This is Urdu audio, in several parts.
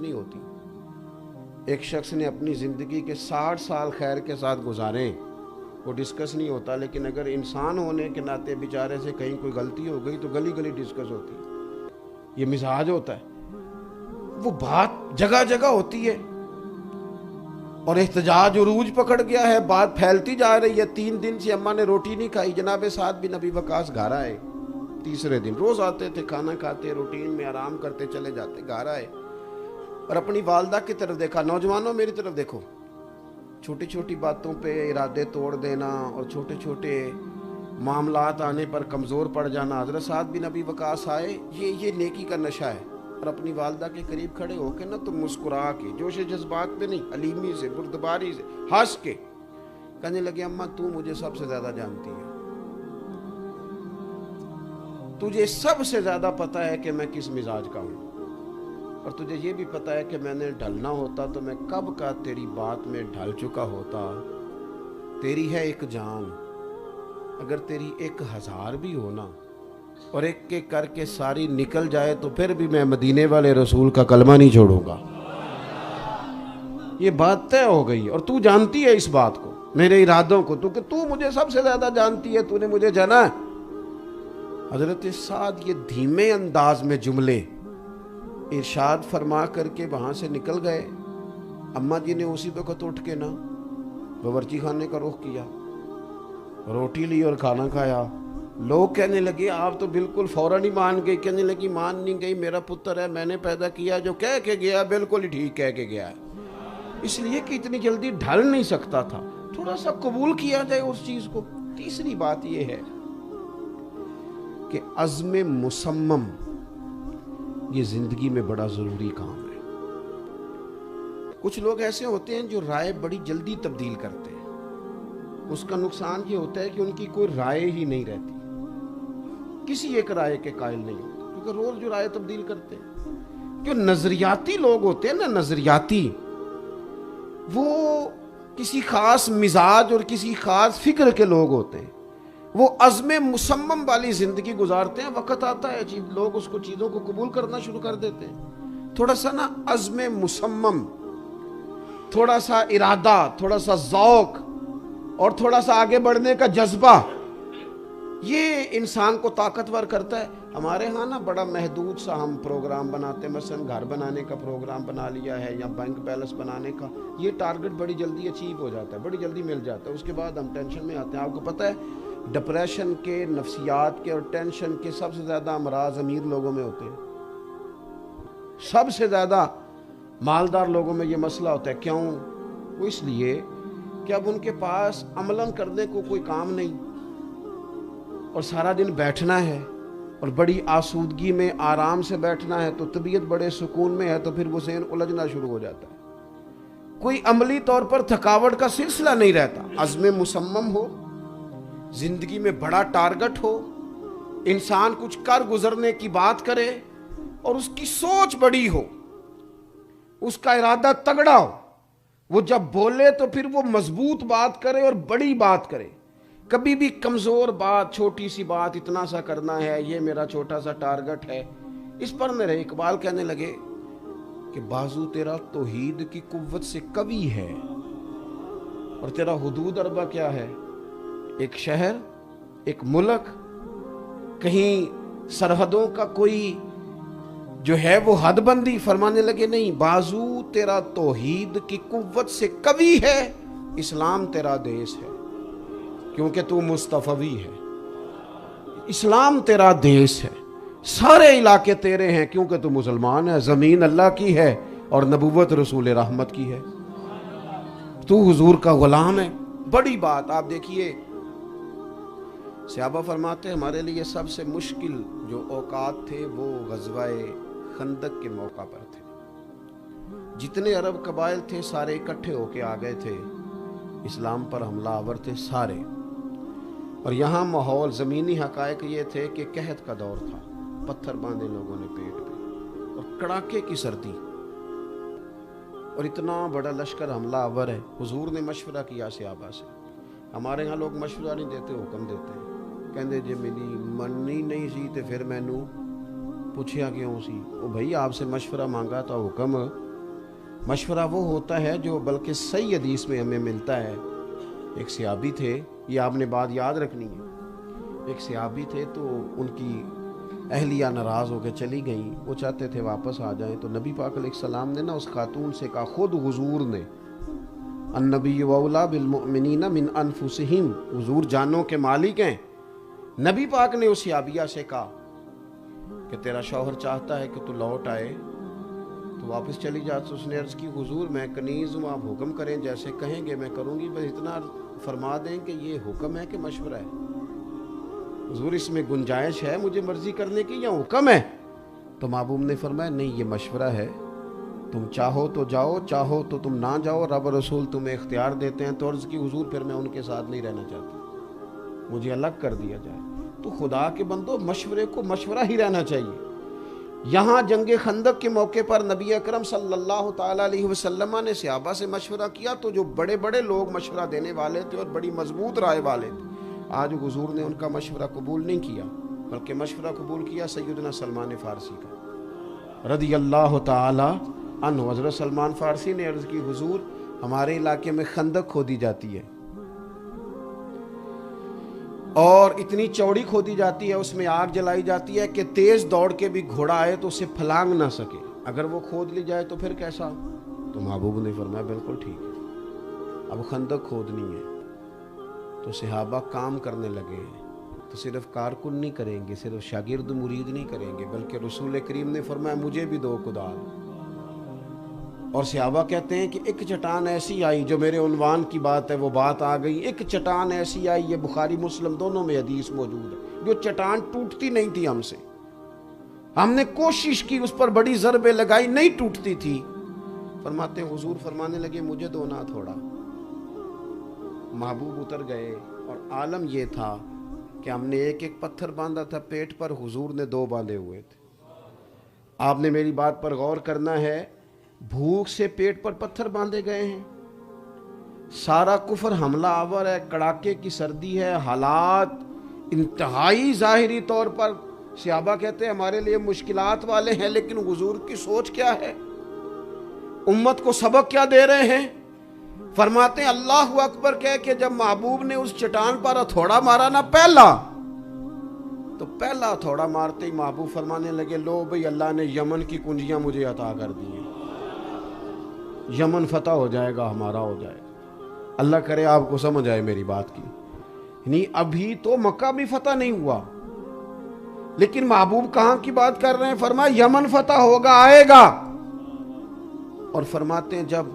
نہیں ہوتی. ایک شخص نے اپنی زندگی کے 60 سال خیر کے ساتھ گزارے، وہ ڈسکس نہیں ہوتا، لیکن اگر انسان ہونے کے ناطے بیچارے سے کہیں کوئی غلطی ہو گئی تو گلی گلی ڈسکس ہوتی. یہ مزاج ہوتا ہے. وہ بات جگہ جگہ ہوتی ہے اور احتجاج عروج پکڑ گیا ہے، بات پھیلتی جا رہی ہے. 3 دن سے اماں نے روٹی نہیں کھائی. جناب سعد بن ابی وقاص گھر آئے. تیسرے دن روز آتے تھے، کھانا کھاتے، روٹین میں آرام کرتے چلے جاتے. گھر آئے اور اپنی والدہ کی طرف دیکھا. نوجوانوں میری طرف دیکھو، چھوٹی چھوٹی باتوں پہ ارادے توڑ دینا اور چھوٹے چھوٹے معاملات آنے پر کمزور پڑ جانا. حضرت سعد بن ابی وقاص آئے. یہ نیکی کا نشہ ہے. اور اپنی والدہ کے قریب کھڑے ہو کے نا تو مسکرا کے، جوش جذبات پہ نہیں، علیمی سے، بردباری سے ہنس کے کہنے لگے اماں تو مجھے سب سے زیادہ جانتی ہے، تجھے سب سے زیادہ پتہ ہے کہ میں کس مزاج کا ہوں، اور تجھے یہ بھی پتہ ہے کہ میں نے ڈھلنا ہوتا تو میں کب کا تیری بات میں ڈھل چکا ہوتا. تیری ہے ایک جان، اگر تیری 1000 بھی ہونا اور ایک ایک کر کے ساری نکل جائے تو پھر بھی میں مدینے والے رسول کا کلمہ نہیں چھوڑوں گا. یہ بات طے ہو گئی اور تو جانتی ہے اس بات کو، میرے ارادوں کو، تو کہ تو مجھے سب سے زیادہ جانتی ہے، تو نے مجھے جانا ہے. حضرت سعد یہ دھیمے انداز میں جملے ارشاد فرما کر کے وہاں سے نکل گئے. اماں جی نے اسی وقت اٹھ کے نا باورچی خانے کا رخ کیا، روٹی لی اور کھانا کھایا. لوگ کہنے لگے آپ تو بالکل فوراً ہی مان گئی. کہنے لگی مان نہیں گئی، میرا پتر ہے، میں نے پیدا کیا، جو کہہ کے گیا بالکل ہی ٹھیک کہہ کے گیا ہے. اس لیے کہ اتنی جلدی ڈھل نہیں سکتا تھا، تھوڑا سا قبول کیا جائے اس چیز کو. تیسری بات یہ ہے کہ عزم مصمم یہ زندگی میں بڑا ضروری کام ہے. کچھ لوگ ایسے ہوتے ہیں جو رائے بڑی جلدی تبدیل کرتے ہیں. اس کا نقصان یہ ہوتا ہے کہ ان کی کوئی رائے ہی نہیں رہتی، کسی ایک رائے کے قائل نہیں ہوتے، کیونکہ روز جو رائے تبدیل کرتے ہیں. جو نظریاتی لوگ ہوتے ہیں نا، نظریاتی، وہ کسی خاص مزاج اور کسی خاص فکر کے لوگ ہوتے ہیں. وہ عزم مصمم والی زندگی گزارتے ہیں. وقت آتا ہے لوگ اس کو چیزوں کو قبول کرنا شروع کر دیتے ہیں. تھوڑا سا نا عزم مصمم، تھوڑا سا ارادہ، تھوڑا سا ذوق اور تھوڑا سا آگے بڑھنے کا جذبہ، یہ انسان کو طاقتور کرتا ہے. ہمارے ہاں نا بڑا محدود سا ہم پروگرام بناتے ہیں، مثلا گھر بنانے کا پروگرام بنا لیا ہے یا بینک بیلنس بنانے کا. یہ ٹارگٹ بڑی جلدی اچیو ہو جاتا ہے، بڑی جلدی مل جاتا ہے. اس کے بعد ہم ٹینشن میں آتے ہیں. آپ کو پتہ ہے ڈپریشن کے، نفسیات کے اور ٹینشن کے سب سے زیادہ امراض امیر لوگوں میں ہوتے ہیں. سب سے زیادہ مالدار لوگوں میں یہ مسئلہ ہوتا ہے. کیوں؟ وہ اس لیے کہ اب ان کے پاس عملاً کرنے کو کوئی کام نہیں اور سارا دن بیٹھنا ہے اور بڑی آسودگی میں آرام سے بیٹھنا ہے، تو طبیعت بڑے سکون میں ہے، تو پھر وہ ذہن الجھنا شروع ہو جاتا ہے. کوئی عملی طور پر تھکاوٹ کا سلسلہ نہیں رہتا. عزم مصمم ہو، زندگی میں بڑا ٹارگٹ ہو، انسان کچھ کر گزرنے کی بات کرے اور اس کی سوچ بڑی ہو، اس کا ارادہ تگڑا ہو. وہ جب بولے تو پھر وہ مضبوط بات کرے اور بڑی بات کرے. کبھی بھی کمزور بات، چھوٹی سی بات، اتنا سا کرنا ہے، یہ میرا چھوٹا سا ٹارگٹ ہے، اس پر نہ رہے. اقبال کہنے لگے کہ بازو تیرا توحید کی قوت سے قوی ہے اور تیرا حدود اربع کیا ہے؟ ایک شہر، ایک ملک، کہیں سرحدوں کا کوئی جو ہے وہ حد بندی. فرمانے لگے نہیں، بازو تیرا توحید کی قوت سے قوی ہے، اسلام تیرا دیس ہے کیونکہ تو مصطفی ہے. اسلام تیرا دیس ہے، سارے علاقے تیرے ہیں کیونکہ تو مسلمان ہے. زمین اللہ کی ہے اور نبوت رسول رحمت کی ہے، تو حضور کا غلام ہے. بڑی بات. آپ دیکھیے صحابہ فرماتے ہیں ہمارے لیے سب سے مشکل جو اوقات تھے وہ غزوہ خندق کے موقع پر تھے. جتنے عرب قبائل تھے سارے اکٹھے ہو کے آ گئے تھے، اسلام پر حملہ آور تھے سارے. اور یہاں ماحول، زمینی حقائق یہ تھے کہ قحط کا دور تھا، پتھر باندھے لوگوں نے پیٹ پہ اور کڑاکے کی سردی، اور اتنا بڑا لشکر حملہ آور ہے. حضور نے مشورہ کیا صحابہ سے. ہمارے ہاں لوگ مشورہ نہیں دیتے، حکم دیتے ہیں. کہندے جے میری مننی نہیں سی تے پھر مینوں پوچھیا کیوں سی؟ وہ بھائی آپ سے مشورہ مانگا تو حکم مشورہ وہ ہوتا ہے جو بلکہ صحیح حدیث میں ہمیں ملتا ہے. ایک صحابی تھے، یہ آپ نے بات یاد رکھنی ہے. ایک صحابی تھے تو ان کی اہلیہ ناراض ہو کے چلی گئیں، وہ چاہتے تھے واپس آ جائیں. تو نبی پاک علیہ السلام نے نا اس خاتون سے کہا، خود حضور نے، النبی اولیٰ بالمؤمنین من انفسہم، حضور جانوں کے مالک ہیں. نبی پاک نے اس صحابیہ سے کہا کہ تیرا شوہر چاہتا ہے کہ تو لوٹ آئے تو واپس چلی جا. تو اس نے عرض کی، حضور میں کنیز ہوں، آپ حکم کریں، جیسے کہیں گے میں کروں گی، بس اتنا فرما دیں کہ یہ حکم ہے کہ مشورہ ہے. حضور اس میں گنجائش ہے مجھے مرضی کرنے کی یا حکم ہے؟ تو محبوب نے فرمایا نہیں، یہ مشورہ ہے، تم چاہو تو جاؤ، چاہو تو تم نہ جاؤ، رب رسول تمہیں اختیار دیتے ہیں. تو عرض کی، حضور پھر میں ان کے ساتھ نہیں رہنا چاہتا، مجھے الگ کر دیا جائے. تو خدا کے بندو، مشورے کو مشورہ ہی رہنا چاہیے. یہاں جنگ خندق کے موقع پر نبی اکرم صلی اللہ تعالیٰ علیہ وسلم نے صحابہ سے مشورہ کیا تو جو بڑے بڑے لوگ مشورہ دینے والے تھے اور بڑی مضبوط رائے والے تھے، آج حضور نے ان کا مشورہ قبول نہیں کیا، بلکہ مشورہ قبول کیا سیدنا سلمان فارسی کا رضی اللہ تعالی عنہ. حضرت سلمان فارسی نے عرض کی، حضور ہمارے علاقے میں خندق کھودی جاتی ہے اور اتنی چوڑی کھودی جاتی ہے، اس میں آگ جلائی جاتی ہے کہ تیز دوڑ کے بھی گھوڑا آئے تو اسے پھلانگ نہ سکے، اگر وہ کھود لی جائے تو پھر کیسا؟ تو محبوب نے فرمایا بالکل ٹھیک ہے، اب خندق کھودنی ہے. تو صحابہ کام کرنے لگے ہیں. تو صرف کارکن نہیں کریں گے، صرف شاگرد مرید نہیں کریں گے، بلکہ رسول کریم نے فرمایا مجھے بھی دو کدال. اور صحابہ کہتے ہیں کہ ایک چٹان ایسی آئی، جو میرے عنوان کی بات ہے وہ بات آ گئی، ایک چٹان ایسی آئی، یہ بخاری مسلم دونوں میں حدیث موجود ہے، جو چٹان ٹوٹتی نہیں تھی ہم سے، ہم نے کوشش کی، اس پر بڑی ضربیں لگائی، نہیں ٹوٹتی تھی. فرماتے ہیں حضور فرمانے لگے مجھے دو نہ تھوڑا. محبوب اتر گئے اور عالم یہ تھا کہ ہم نے ایک ایک پتھر باندھا تھا پیٹ پر، حضور نے دو باندھے ہوئے تھے. آپ نے میری بات پر غور کرنا ہے، بھوک سے پیٹ پر پتھر باندھے گئے ہیں، سارا کفر حملہ آور ہے، کڑاکے کی سردی ہے، حالات انتہائی ظاہری طور پر صحابہ کہتے ہیں ہمارے لیے مشکلات والے ہیں، لیکن حضور کی سوچ کیا ہے، امت کو سبق کیا دے رہے ہیں. فرماتے ہیں اللہ اکبر کہہ کے جب محبوب نے اس چٹان پر ہتھوڑا مارا نا پہلا، تو پہلا ہتھوڑا مارتے ہی محبوب فرمانے لگے لو بھئی اللہ نے یمن کی کنجیاں مجھے عطا کر دی ہیں، یمن فتح ہو جائے گا، ہمارا ہو جائے گا. اللہ کرے آپ کو سمجھ آئے میری بات کی. نہیں ابھی تو مکہ بھی فتح نہیں ہوا، لیکن محبوب کہاں کی بات کر رہے ہیں؟ فرمایا یمن فتح ہوگا، آئے گا. اور فرماتے ہیں جب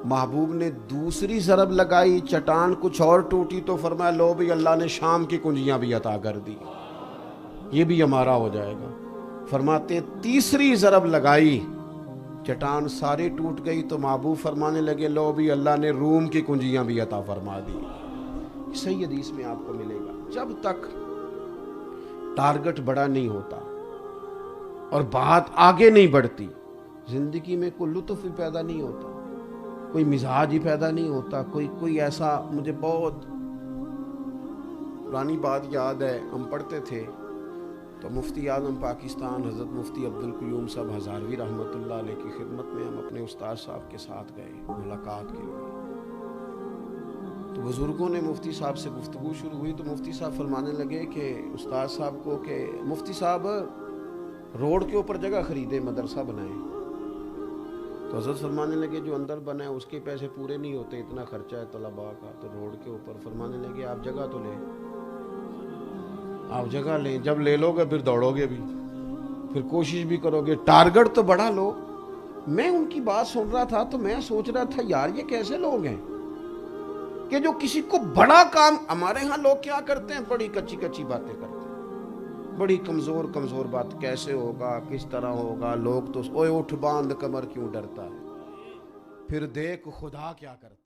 محبوب نے دوسری ضرب لگائی، چٹان کچھ اور ٹوٹی، تو فرمایا لو بھی اللہ نے شام کی کنجیاں بھی عطا کر دی، یہ بھی ہمارا ہو جائے گا. فرماتے تیسری ضرب لگائی، چٹان ساری ٹوٹ گئی، تو محبوب فرمانے لگے لو بھی اللہ نے روم کی کنجیاں بھی عطا فرما دی. صحیح حدیث میں آپ کو ملے گا. جب تک ٹارگٹ بڑا نہیں ہوتا اور بات آگے نہیں بڑھتی، زندگی میں کوئی لطف ہی پیدا نہیں ہوتا، کوئی مزاج ہی پیدا نہیں ہوتا. کوئی ایسا، مجھے بہت پرانی بات یاد ہے، ہم پڑھتے تھے تو مفتی اعظم پاکستان حضرت مفتی عبدالقیوم صاحب ہزاروی رحمۃ اللہ علیہ کی خدمت میں ہم اپنے استاد صاحب کے ساتھ گئے ملاقات کے لیے. تو بزرگوں نے مفتی صاحب سے گفتگو شروع ہوئی تو مفتی صاحب فرمانے لگے کہ استاد صاحب کو کہ مفتی صاحب روڈ کے اوپر جگہ خریدے، مدرسہ بنائے. تو حضرت فرمانے لگے جو اندر بنا ہے اس کے پیسے پورے نہیں ہوتے، اتنا خرچہ ہے طلباء کا، تو روڈ کے اوپر. فرمانے لگے آپ جگہ تو لیں، آپ جگہ لیں، جب لے لو گے پھر دوڑو گے بھی، پھر کوشش بھی کرو گے، ٹارگٹ تو بڑا لو. میں ان کی بات سن رہا تھا تو میں سوچ رہا تھا یار یہ کیسے لوگ ہیں کہ جو کسی کو بڑا کام، ہمارے ہاں لوگ کیا کرتے ہیں، بڑی کچی کچی باتیں کرتے ہیں، بڑی کمزور بات، کیسے ہوگا، کس طرح ہوگا، لوگ تو اوے اٹھ باندھ کمر کیوں ڈرتا ہے، پھر دیکھ خدا کیا کرتا ہے.